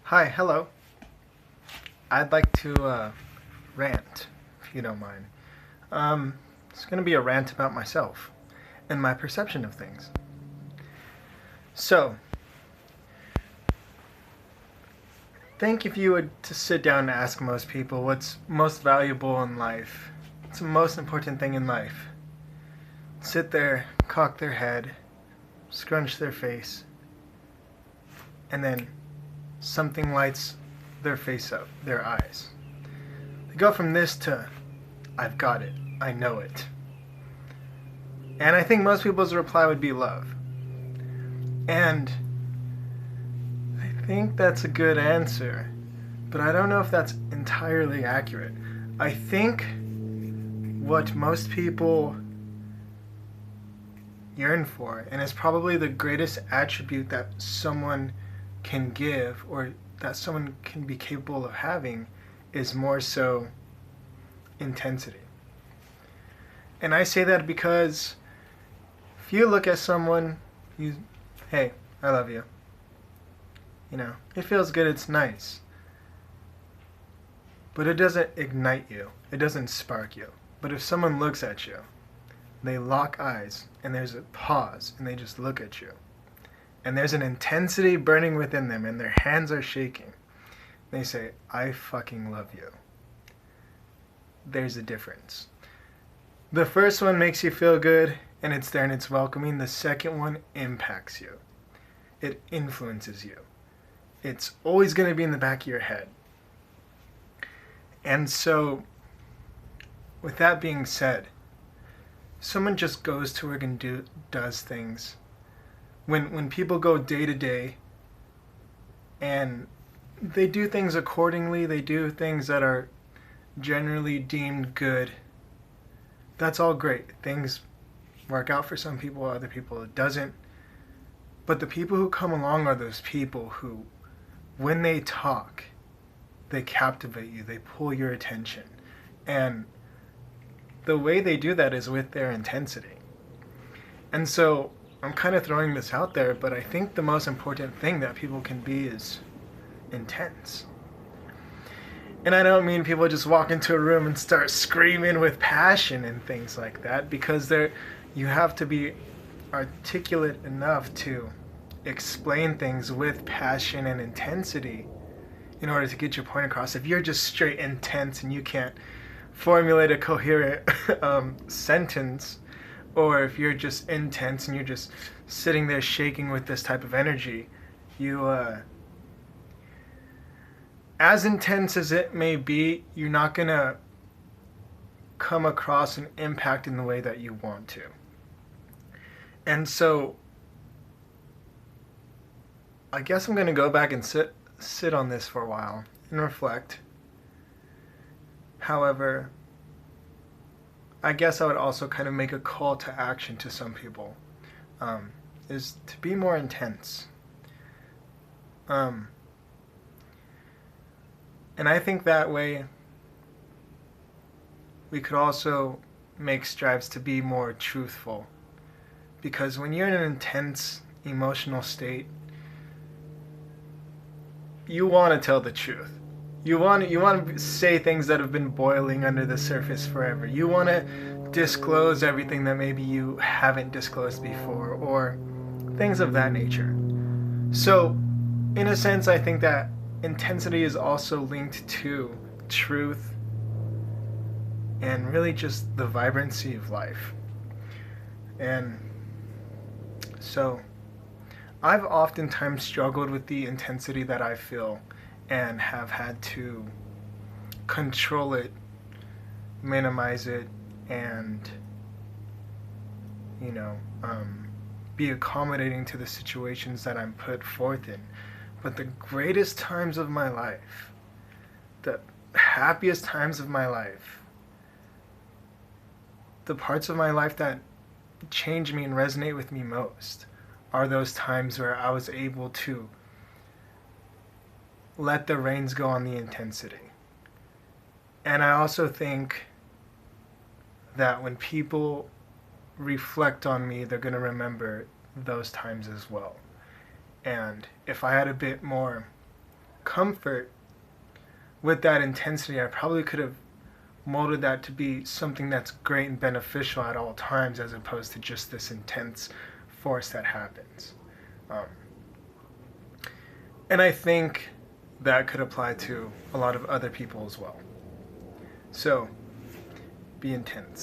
Hi, hello. I'd like to rant, if you don't mind. It's going to be a rant about myself and my perception of things. So, think if you were to sit down and ask most people what's most valuable in life, what's the most important thing in life, sit there, cock their head, scrunch their face, and then something lights their face up, their eyes. They go from this to, I've got it, I know it. And I think most people's reply would be love. And I think that's a good answer, but I don't know if that's entirely accurate. I think what most people yearn for, and is probably the greatest attribute that someone can give or that someone can be capable of having, is more so intensity. And I say that because if you look at someone, hey, I love you. It feels good, it's nice. But it doesn't ignite you. It doesn't spark you. But if someone looks at you, they lock eyes, and there's a pause, and they just look at you. And there's an intensity burning within them, and their hands are shaking. They say, I fucking love you. There's a difference. The first one makes you feel good, and it's there and it's welcoming. The second one impacts you. It influences you. It's always going to be in the back of your head. And so, with that being said, someone just goes to work and does things. When people go day to day and they do things accordingly, they do things that are generally deemed good, that's all great. Things work out for some people, other people it doesn't. But the people who come along are those people who, when they talk, they captivate you, they pull your attention. And the way they do that is with their intensity. And so I'm kind of throwing this out there, but I think the most important thing that people can be is intense. And I don't mean people just walk into a room and start screaming with passion and things like that, because you have to be articulate enough to explain things with passion and intensity in order to get your point across. If you're just straight intense and you can't formulate a coherent sentence, or if you're just intense and you're just sitting there shaking with this type of energy, as intense as it may be, you're not going to come across and impact in the way that you want to. And so I guess I'm going to go back and sit on this for a while and reflect. However, I guess I would also kind of make a call to action to some people, is to be more intense. And I think that way we could also make strives to be more truthful. Because when you're in an intense emotional state, you want to tell the truth. You want to say things that have been boiling under the surface forever. You want to disclose everything that maybe you haven't disclosed before, or things of that nature. So, in a sense, I think that intensity is also linked to truth and really just the vibrancy of life. And so, I've oftentimes struggled with the intensity that I feel and have had to control it, minimize it, and be accommodating to the situations that I'm put forth in. But the greatest times of my life, the happiest times of my life, the parts of my life that change me and resonate with me most, are those times where I was able to let the reins go on the intensity. And I also think that when people reflect on me, they're going to remember those times as well. And if I had a bit more comfort with that intensity, I probably could have molded that to be something that's great and beneficial at all times, as opposed to just this intense force that happens. Um, and I think that could apply to a lot of other people as well. So, be intense.